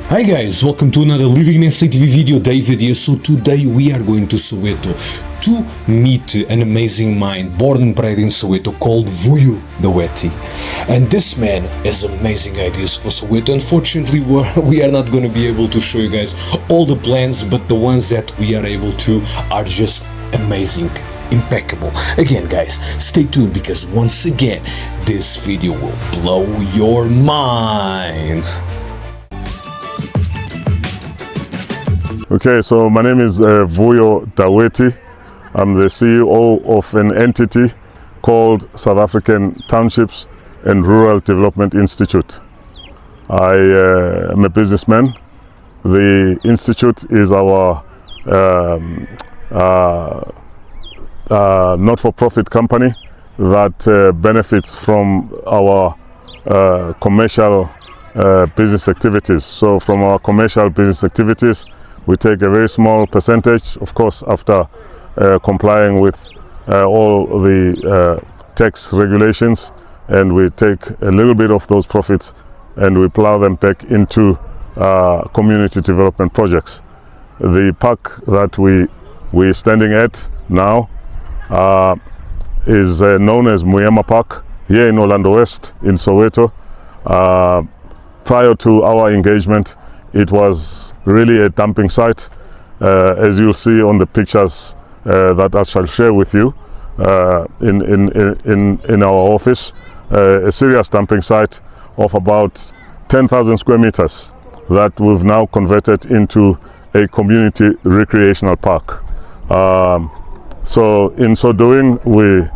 Hi guys, welcome to another LivinginSAtv video. David here. So today we are going to Soweto to meet an amazing mind born and bred in Soweto called Vuyo Daweti. And this man has amazing ideas for Soweto. Unfortunately, we are not going to be able to show you guys all the plans, but the ones that we are able to are just amazing, impeccable. Again guys, stay tuned because once again this video will blow your mind. Okay, so my name is Vuyo Daweti. I'm the CEO of an entity called South African Townships and Rural Development Institute. I am a businessman. The institute is our not-for-profit company that benefits from our commercial business activities. So from our commercial business activities, we take a very small percentage, of course, after complying with all the tax regulations, and we take a little bit of those profits and we plow them back into community development projects. The park that we're standing at now is known as Moema Park here in Orlando West in Soweto. Prior to our engagement, it was really a dumping site, as you'll see on the pictures that I shall share with you in our office. A serious dumping site of about 10,000 square meters that we've now converted into a community recreational park. So in so doing, we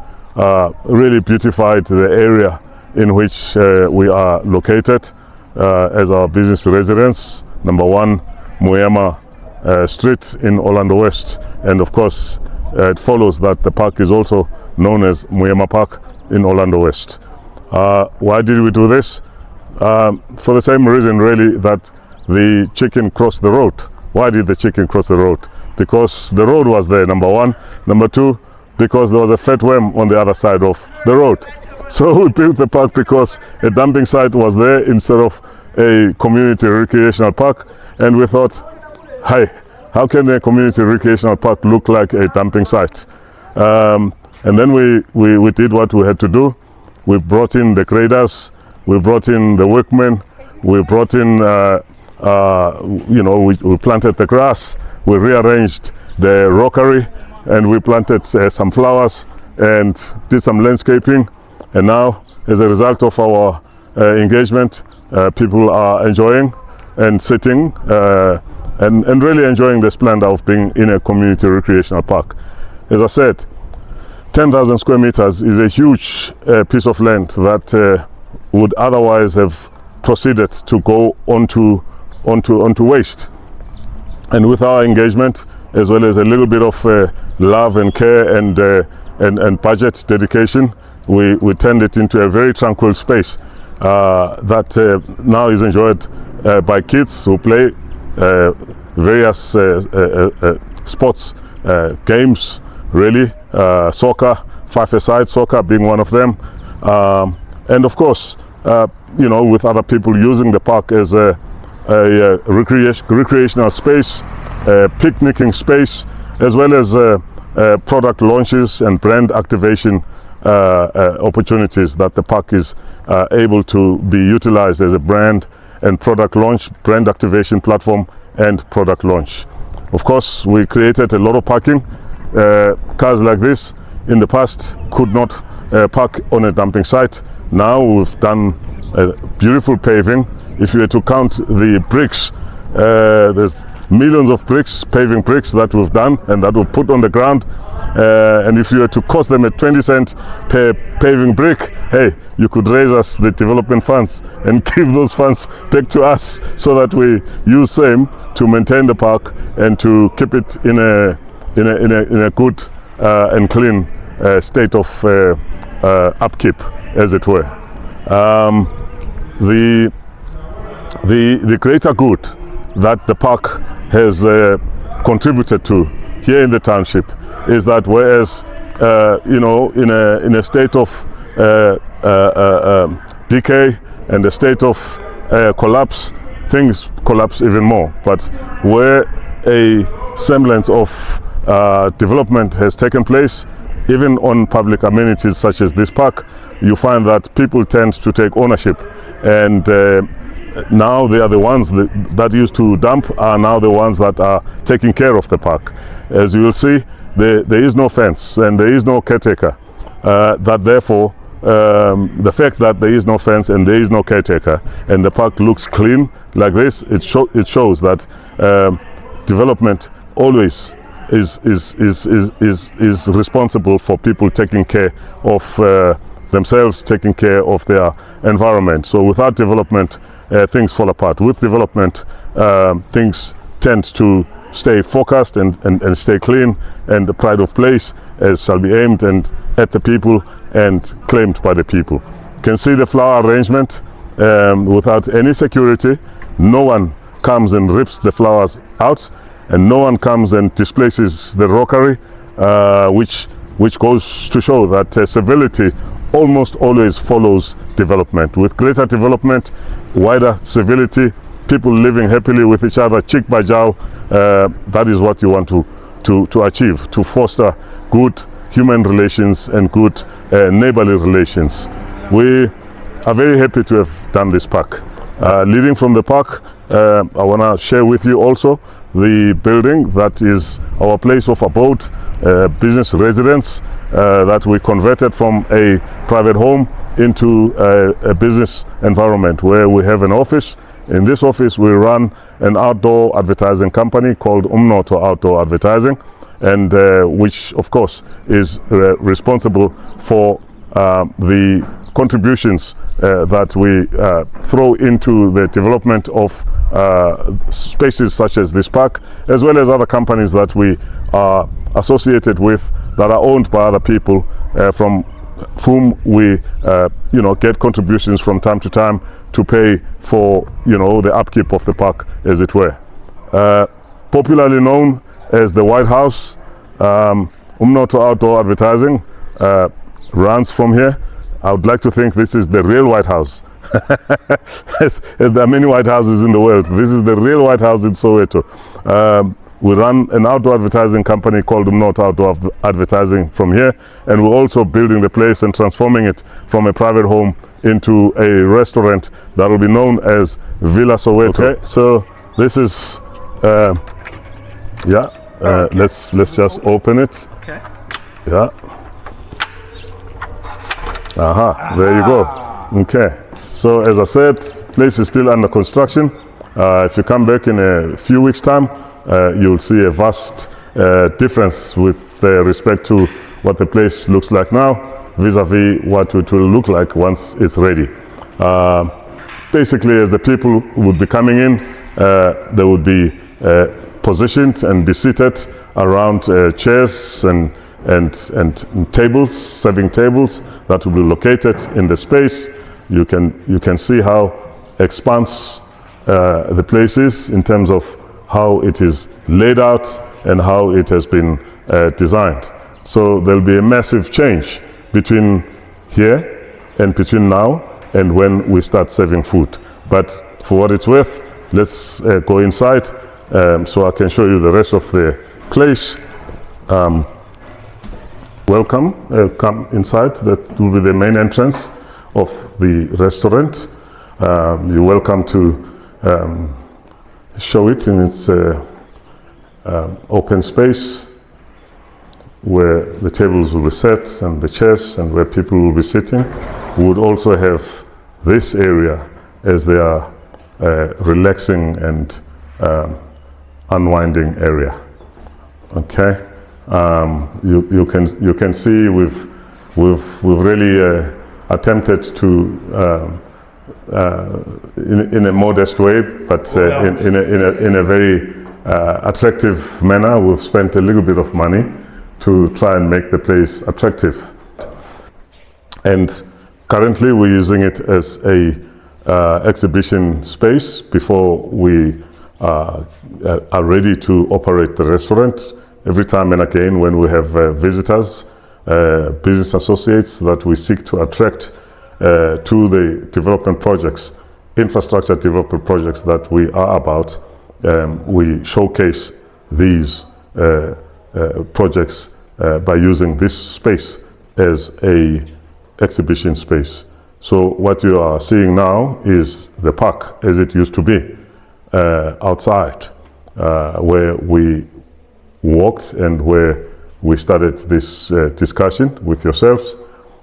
really beautified the area in which we are located as our business residence. Number 1, Moema Street in Orlando West, and of course it follows that the park is also known as Moema Park in Orlando West. Why did we do this? For the same reason really that the chicken crossed the road. Why did the chicken cross the road? Because the road was there, number 1. Number 2, because there was a fat worm on the other side of the road. So we built the park because a dumping site was there instead of a community recreational park, and we thought, hey, how can a community recreational park look like a dumping site? And then we did what we had to do. We brought in the graders, we brought in the workmen, we brought in we planted the grass, we rearranged the rockery, and we planted some flowers and did some landscaping. And now, as a result of our engagement, people are enjoying and sitting and really enjoying the splendor of being in a community recreational park. As I said, 10,000 square meters is a huge piece of land that would otherwise have proceeded to go onto waste. And with our engagement, as well as a little bit of love and care and budget dedication, we turned it into a very tranquil space that now is enjoyed by kids who play various sports games, really, soccer, 5-a-side soccer being one of them, and of course, with other people using the park as a recreational space, picnicking space, as well as product launches and brand activation opportunities that the park is able to be utilized as a brand and product launch, brand activation platform and product launch. Of course, we created a lot of parking. Cars like this in the past could not park on a dumping site. Now we've done a beautiful paving. If you were to count the bricks, there's millions of bricks, paving bricks that we've done and that we've put on the ground, and if you were to cost them at 20 cents per paving brick, hey, you could raise us the development funds and give those funds back to us so that we use same to maintain the park and to keep it in a good and clean state of upkeep, as it were. The greater good that the park has contributed to here in the township is that whereas in a state of decay and a state of collapse things collapse even more. But where a semblance of development has taken place, even on public amenities such as this park, you find that people tend to take ownership, and now they are the ones that used to dump are now the ones that are taking care of the park. As you will see, there is no fence and there is no caretaker. That therefore, the fact that there is no fence and there is no caretaker and the park looks clean like this, it shows that development always is responsible for people taking care of themselves, taking care of their environment. So without development, things fall apart. With development, things tend to stay focused and stay clean, and the pride of place shall be aimed and at the people and claimed by the people. You can see the flower arrangement without any security. No one comes and rips the flowers out, and no one comes and displaces the rockery, which goes to show that civility almost always follows development. With greater development, wider civility, people living happily with each other, cheek by jowl, that is what you want to achieve, to foster good human relations and good neighborly relations. We are very happy to have done this park. Leading from the park, I want to share with you also the building that is our place of abode, business residence, that we converted from a private home into a business environment where we have an office. In this office we run an outdoor advertising company called Umnoto Outdoor Advertising, and which of course is responsible for the contributions that we throw into the development of spaces such as this park, as well as other companies that we are associated with that are owned by other people, from whom we get contributions from time to time to pay for the upkeep of the park, as it were. Popularly known as the White House, Umnoto Outdoor Advertising runs from here. I would like to think this is the real White House. as there are many White Houses in the world, this is the real White House in Soweto. We run an outdoor advertising company called Umnoto Outdoor Advertising from here, and we're also building the place and transforming it from a private home into a restaurant that will be known as Villa Soweto. Okay, so this is let's just open it. Okay. Yeah. There you go. Okay, so as I said, place is still under construction. If you come back in a few weeks' time, you'll see a vast difference with respect to what the place looks like now vis-a-vis what it will look like once it's ready. Basically, as the people would be coming in, they would be positioned and be seated around chairs and tables, serving tables that will be located in the space. You can see how expanse the place is in terms of how it is laid out and how it has been designed. So there'll be a massive change between here and between now and when we start serving food. But for what it's worth, let's go inside so I can show you the rest of the place. Welcome, come inside. That will be the main entrance of the restaurant. You're welcome to show it in its open space where the tables will be set and the chairs and where people will be sitting. We would also have this area as their relaxing and unwinding area. Okay. You can see we've really attempted to in a modest way, but in a very attractive manner. We've spent a little bit of money to try and make the place attractive, and currently we're using it as a exhibition space before we are ready to operate the restaurant. Every time and again when we have visitors, business associates that we seek to attract to the development projects, infrastructure development projects that we are about, we showcase these projects by using this space as a exhibition space. So what you are seeing now is the park as it used to be outside, where we walked and where we started this discussion with yourselves.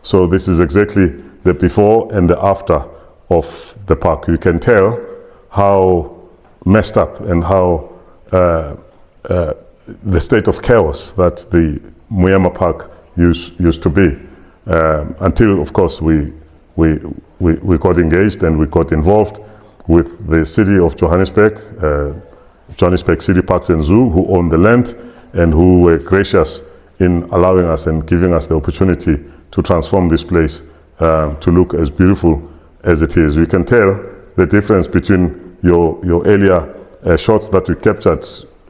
So this is exactly the before and the after of the park. You can tell how messed up and how the state of chaos that the Moema Park used to be, until of course we got engaged and we got involved with the city of Johannesburg, Johannesburg City Parks and Zoo, who own the land and who were gracious in allowing us and giving us the opportunity to transform this place to look as beautiful as it is. You can tell the difference between your earlier shots that you captured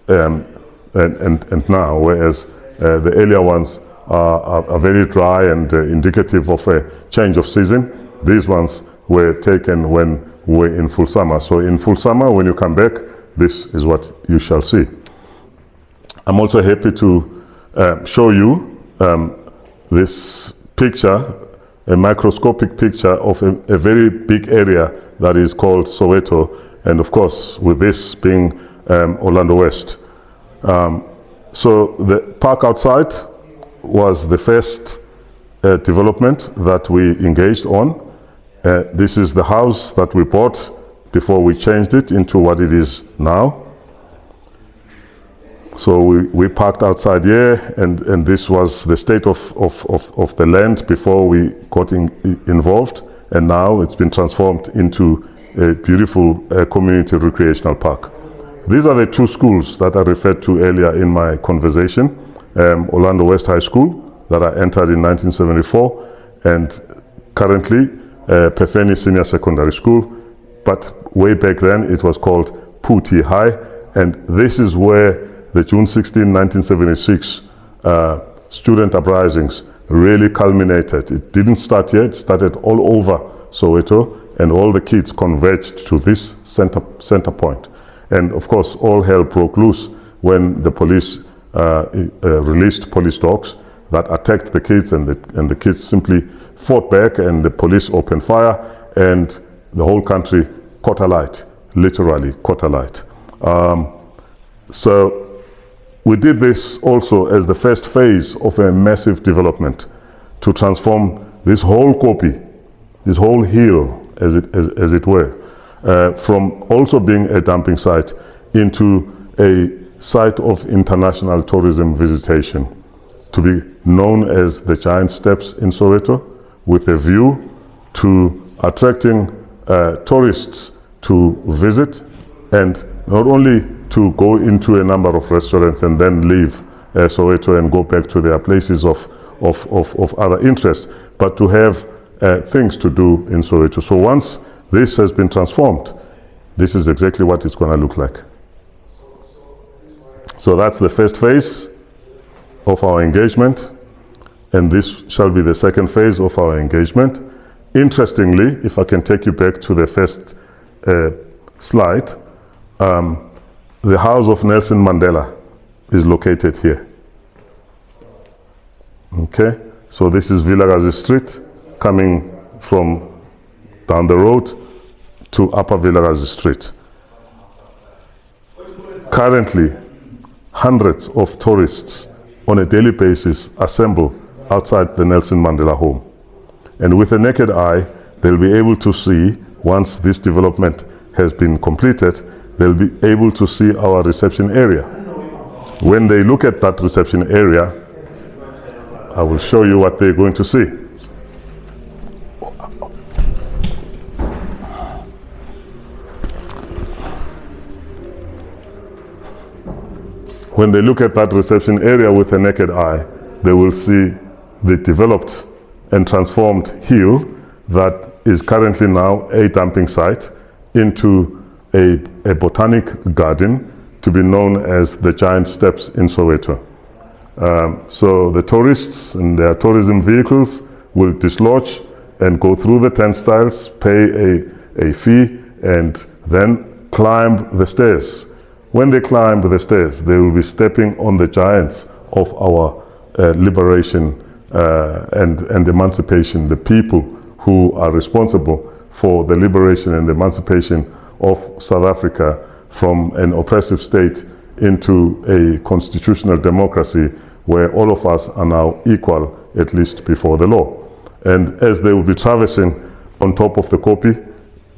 and now, whereas the earlier ones are very dry and indicative of a change of season. These ones were taken when we were in full summer. So in full summer, when you come back, this is what you shall see. I'm also happy to show you this picture, a microscopic picture of a very big area that is called Soweto, and of course with this being Orlando West. So the park outside was the first development that we engaged on. This is the house that we bought before we changed it into what it is now. So we parked outside here, and this was the state of the land before we got involved, and now it's been transformed into a beautiful community recreational park. These are the two schools that I referred to earlier in my conversation. Orlando West High School that I entered in 1974, and currently Pefeni Senior Secondary School, but way back then it was called Puti High, and this is where the June 16, 1976 student uprisings really culminated. It didn't start here, it started all over Soweto, and all the kids converged to this center point. And of course, all hell broke loose when the police released police dogs that attacked the kids, and the kids simply fought back, and the police opened fire, and the whole country caught alight, literally caught alight. So we did this also as the first phase of a massive development to transform this whole Kopi, this whole hill, as it were, from also being a dumping site into a site of international tourism visitation, to be known as the Giant Steps in Soweto, with a view to attracting tourists to visit, and not only to go into a number of restaurants and then leave Soweto and go back to their places of other interest, but to have things to do in Soweto. So once this has been transformed, this is exactly what it's going to look like. So that's the first phase of our engagement, and this shall be the second phase of our engagement. Interestingly, if I can take you back to the first slide, the house of Nelson Mandela is located here. Okay, so this is Vilakazi Street, coming from down the road to Upper Vilakazi Street. Currently, hundreds of tourists on a daily basis assemble outside the Nelson Mandela home. And with the naked eye, they'll be able to see, once this development has been completed, they'll be able to see our reception area. When they look at that reception area, I will show you what they're going to see. When they look at that reception area with a naked eye, they will see the developed and transformed hill that is currently now a dumping site into a botanic garden to be known as the Giant Steps in Soweto. So the tourists and their tourism vehicles will dislodge and go through the turnstiles, pay a fee, and then climb the stairs. When they climb the stairs, they will be stepping on the giants of our liberation and emancipation, the people who are responsible for the liberation and emancipation of South Africa from an oppressive state into a constitutional democracy where all of us are now equal, at least before the law. And as they will be traversing on top of the Kopi,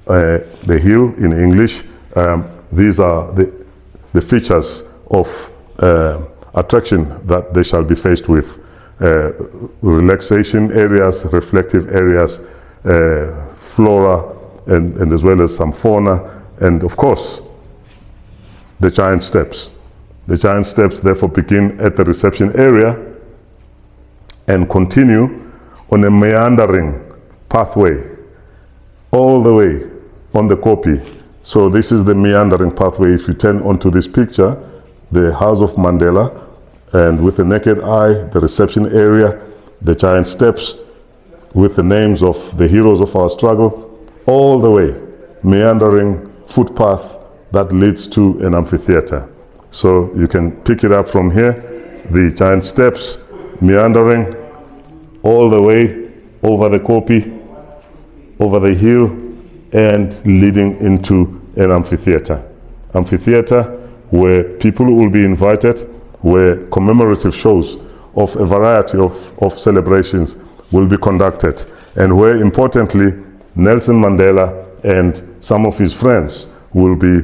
the hill in English, these are the features of attraction that they shall be faced with. Relaxation areas, reflective areas, flora, and as well as some fauna, and of course, the giant steps. The giant steps therefore begin at the reception area and continue on a meandering pathway all the way on the Kopi. So this is the meandering pathway. If you turn onto this picture, the House of Mandela, and with the naked eye, the reception area, the giant steps with the names of the heroes of our struggle, all the way, meandering footpath that leads to an amphitheater. So you can pick it up from here, the giant steps, meandering all the way over the Kopi, over the hill, and leading into an amphitheater. Amphitheater where people will be invited, where commemorative shows of a variety of celebrations will be conducted, and where importantly Nelson Mandela and some of his friends will be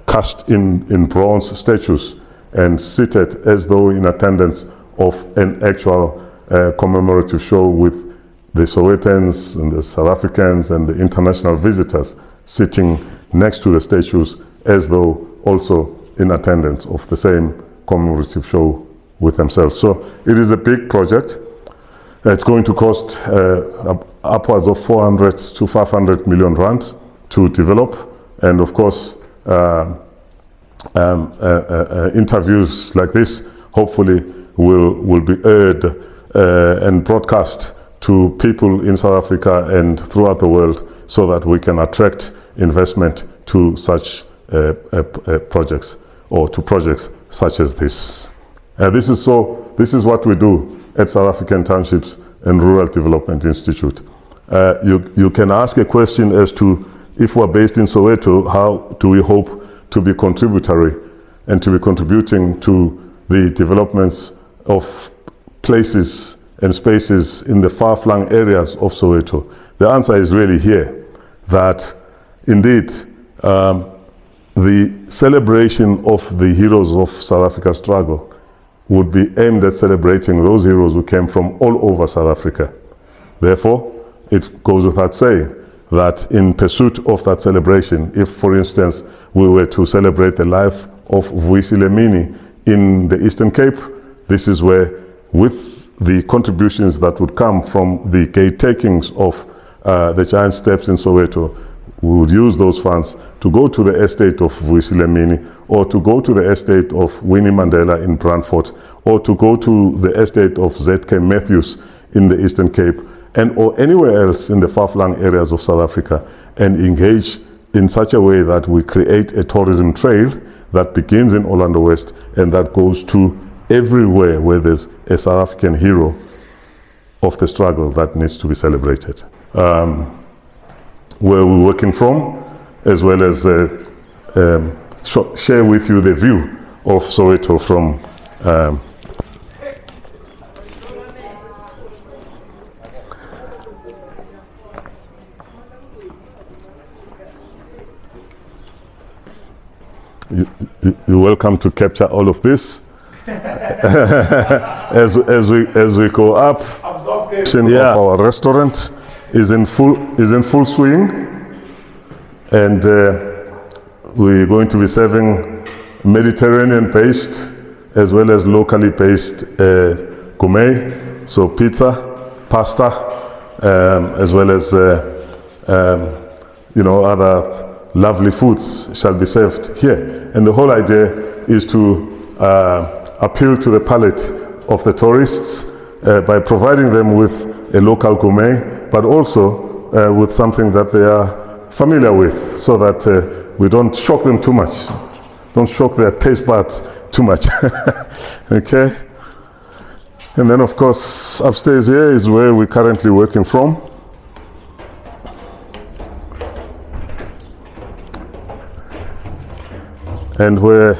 cast in bronze statues and seated as though in attendance of an actual commemorative show, with the Sowetans and the South Africans and the international visitors sitting next to the statues as though also in attendance of the same commemorative show with themselves. So it is a big project. It's going to cost upwards of 400 to 500 million rand to develop, and of course interviews like this hopefully will be aired and broadcast to people in South Africa and throughout the world, so that we can attract investment to such projects, or to projects such as this. This is what we do at South African Townships and Rural Development Institute. You can ask a question as to, if we're based in Soweto, how do we hope to be contributory and to be contributing to the developments of places and spaces in the far-flung areas of Soweto? The answer is really here, that indeed the celebration of the heroes of South Africa's struggle would be aimed at celebrating those heroes who came from all over South Africa. Therefore, it goes without saying that in pursuit of that celebration, if, for instance, we were to celebrate the life of Vuyisile Mini in the Eastern Cape, this is where, with the contributions that would come from the gate takings of the giant steps in Soweto, we would use those funds to go to the estate of Vuyisile Mini, or to go to the estate of Winnie Mandela in Brandfort, or to go to the estate of Z.K. Matthews in the Eastern Cape, and or anywhere else in the far-flung areas of South Africa, and engage in such a way that we create a tourism trail that begins in Orlando West and that goes to everywhere where there's a South African hero of the struggle that needs to be celebrated. Where we're working from, as well as share with you the view of Soweto from you're welcome to capture all of this as we go up. Yeah. Our restaurant is in full swing, and we're going to be serving Mediterranean-based as well as locally based gourmet, so pizza, pasta, as well as other lovely foods shall be served here. And the whole idea is to appeal to the palate of the tourists by providing them with a local gourmet, but also with something that they are familiar with, so that we don't shock them too much. Don't shock their taste buds too much. Okay? And then, of course, upstairs here is where we're currently working from. And where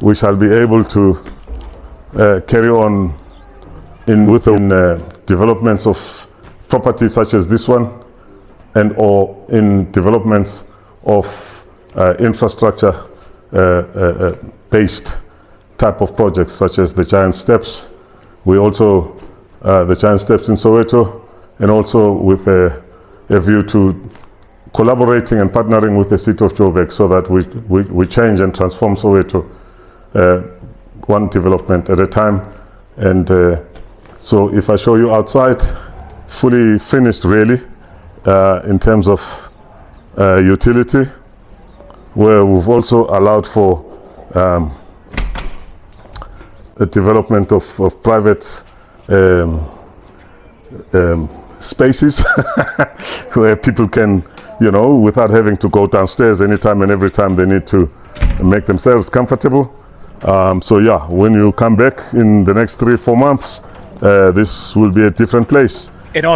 we shall be able to carry on with developments of properties such as this one, and or in developments of infrastructure based type of projects such as the Giant Steps. We also, the Giant Steps in Soweto, and also with a view to collaborating and partnering with the city of Joburg so that we change and transform Soweto one development at a time. And so if I show you outside, fully finished really in terms of utility, where we've also allowed for the development of private spaces where people can, without having to go downstairs anytime and every time they need to make themselves comfortable. So yeah, when you come back in the next 3-4 months, this will be a different place. And I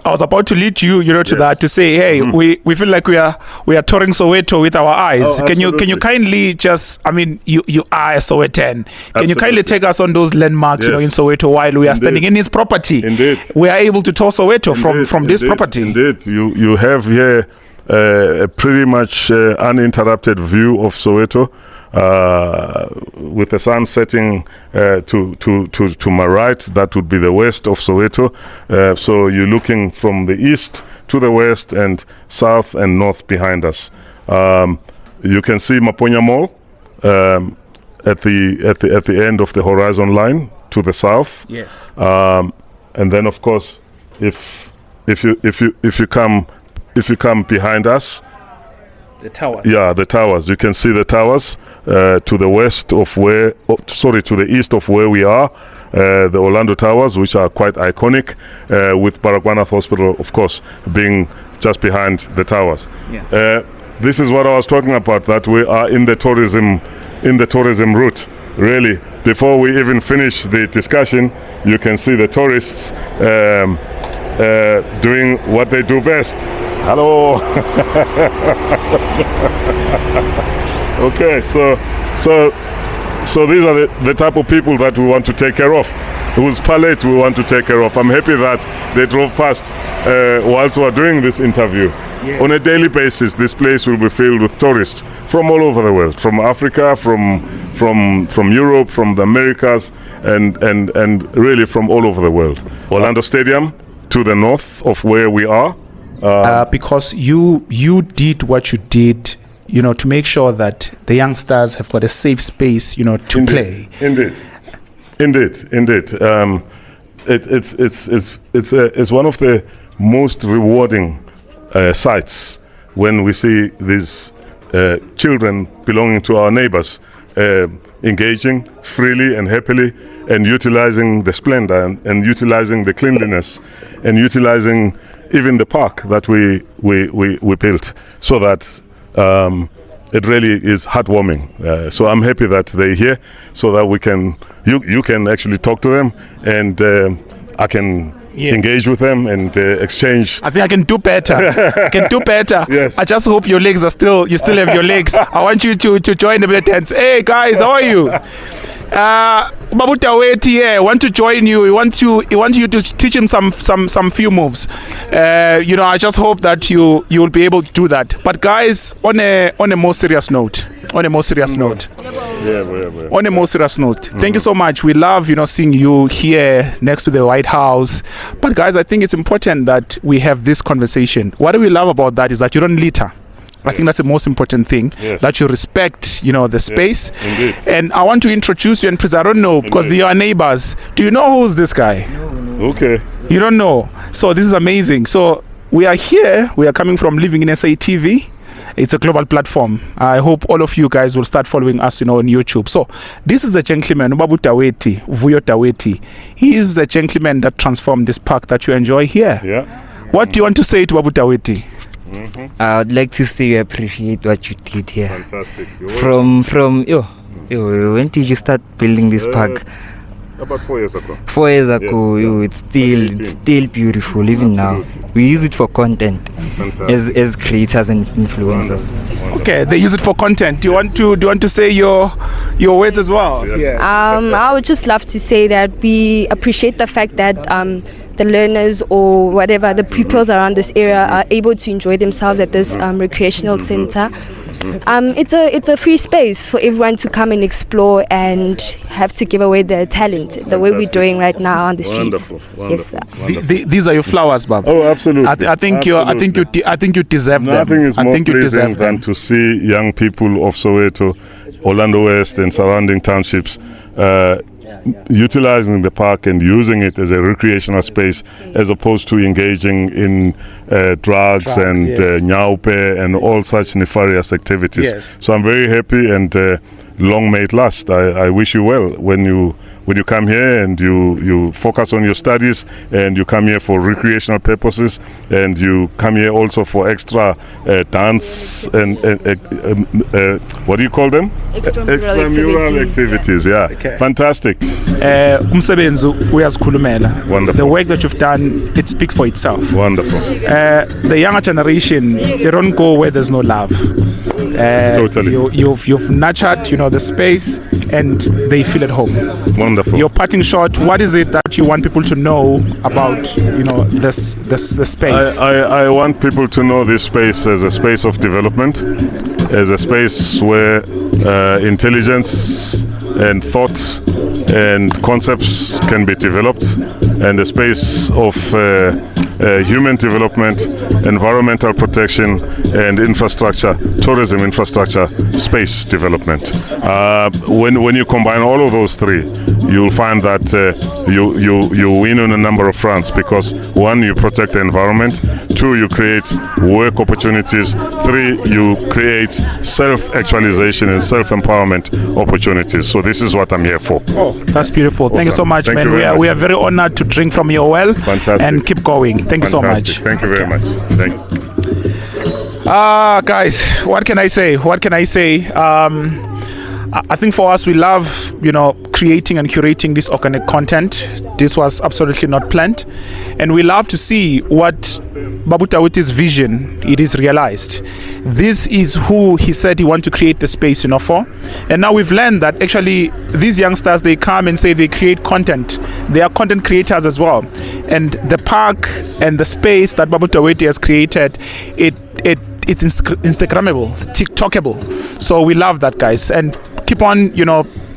was about to lead you, to that, to say, hey, we feel like we are touring Soweto with our eyes. Can you kindly just, you are a Sowetan. Can you kindly take us on those landmarks, in Soweto while we are standing in his property? Indeed. We are able to tour Soweto from this property. Indeed. You have here a pretty much uninterrupted view of Soweto. With the sun setting to my right, that would be the west of Soweto. So you're looking from the east to the west and south and north behind us. You can see Maponya Mall at the end of the horizon line to the south. Yes. And then of course, if you come behind us. The towers. Yeah, the towers. You can see the towers to the west of to the east of where we are. The Orlando Towers, which are quite iconic, with Baragwanath Hospital, of course, being just behind the towers. Yeah. This is what I was talking about, that we are in the tourism route. Really, before we even finish the discussion, you can see the tourists doing what they do best. Hello. Okay, so these are the type of people that we want to take care of, whose palette we want to take care of. I'm happy that they drove past whilst we are doing this interview. Yeah. On a daily basis, this place will be filled with tourists from all over the world, from Africa, from Europe, from the Americas, and really from all over the world. Orlando Stadium to the north of where we are. Because you did what you did, to make sure that the youngsters have got a safe space, to play. Indeed. It's one of the most rewarding sights when we see these children belonging to our neighbors engaging freely and happily and utilizing the splendor and utilizing the cleanliness and utilizing even the park that we built, so that it really is heartwarming. So I'm happy that they're here, so that you can actually talk to them, and I can engage with them and exchange. I think I can do better. Yes. I just hope you still have your legs. I want you to join the militants. Hey guys, how are you? Babu Taweti here want to join you. He want you to teach him some few moves. I just hope that you will be able to do that. But guys, on a more serious note. Thank you so much. We love seeing you here next to the White House. But guys, I think it's important that we have this conversation. What we love about that is that you don't litter. I think that's the most important thing, that you respect, the space. Indeed. And I want to introduce you, and please, I don't know, because they are neighbors. Do you know who's this guy? No. Okay. You don't know. So this is amazing. So we are here. We are coming from LivinginSAtv. It's a global platform. I hope all of you guys will start following us, on YouTube. So this is the gentleman, Babu Taweti, Vuyo Taweti. He is the gentleman that transformed this park that you enjoy here. Yeah. What do you want to say to Babu Taweti? I would like to say you appreciate what you did here. Fantastic. When did you start building this park? About 4 years ago. 4 years ago. Yes, It's still beautiful even now. We use it for content as creators and influencers. Okay, they use it for content. Do you want to say your words as well? Yes. I would just love to say that we appreciate the fact that the learners or whatever the pupils around this area are able to enjoy themselves at this recreational center. It's a free space for everyone to come and explore and have to give away their talent the way we're doing right now on the streets. Wonderful. Yes, sir. These are your flowers, Bob. Oh, absolutely. I think you deserve them. Nothing is more pleasing than to see young people of Soweto, Orlando West and surrounding townships utilizing the park and using it as a recreational space as opposed to engaging in drugs and nyaupe and all such nefarious activities. Yes. So I'm very happy and long may it last. I wish you well when you come here and you focus on your studies and you come here for recreational purposes and you come here also for extra dance and what do you call them? Extramural activities. Yeah. Okay. Fantastic. Umsebenzi uyazikhulumela. Wonderful. The work that you've done, it speaks for itself. Wonderful. The younger generation, they don't go where there's no love. Totally. You've nurtured, the space, and they feel at home. Wonderful. Your parting shot, what is it that you want people to know about, the space? I want people to know this space as a space of development, as a space where intelligence and thought and concepts can be developed, and a space of human development, environmental protection and infrastructure, tourism infrastructure, space development. When you combine all of those three, you'll find that you win on a number of fronts, because one, you protect the environment, two, you create work opportunities, three, you create self-actualization and self-empowerment opportunities. So this is what I'm here for. Oh, that's beautiful. Awesome. Thank you so much, Thank man. We are very honored to drink from your well. Fantastic. And keep going. Thank you so much. Thank you very much. Thank you. Guys, what can I say? I think for us, we love, creating and curating this organic content. This was absolutely not planned. And we love to see what Babu Taweti's vision, it is realized. This is who he said he wanted to create the space, for. And now we've learned that actually these youngsters, they come and say they create content. They are content creators as well. And the park and the space that Babu Taweti has created, it's Instagrammable, TikTokable. So we love that, guys. And keep on,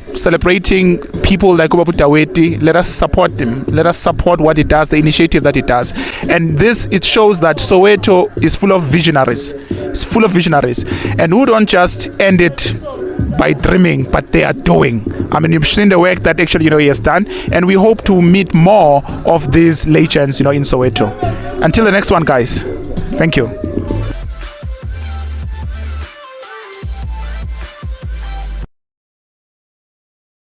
celebrating people like Babu Taweti. Let us support them. Let us support what he does, the initiative that he does. And it shows that Soweto is full of visionaries. It's full of visionaries. And who don't just end it by dreaming, but they are doing. I mean, you've seen the work that actually, he has done. And we hope to meet more of these legends, in Soweto. Until the next one, guys. Thank you.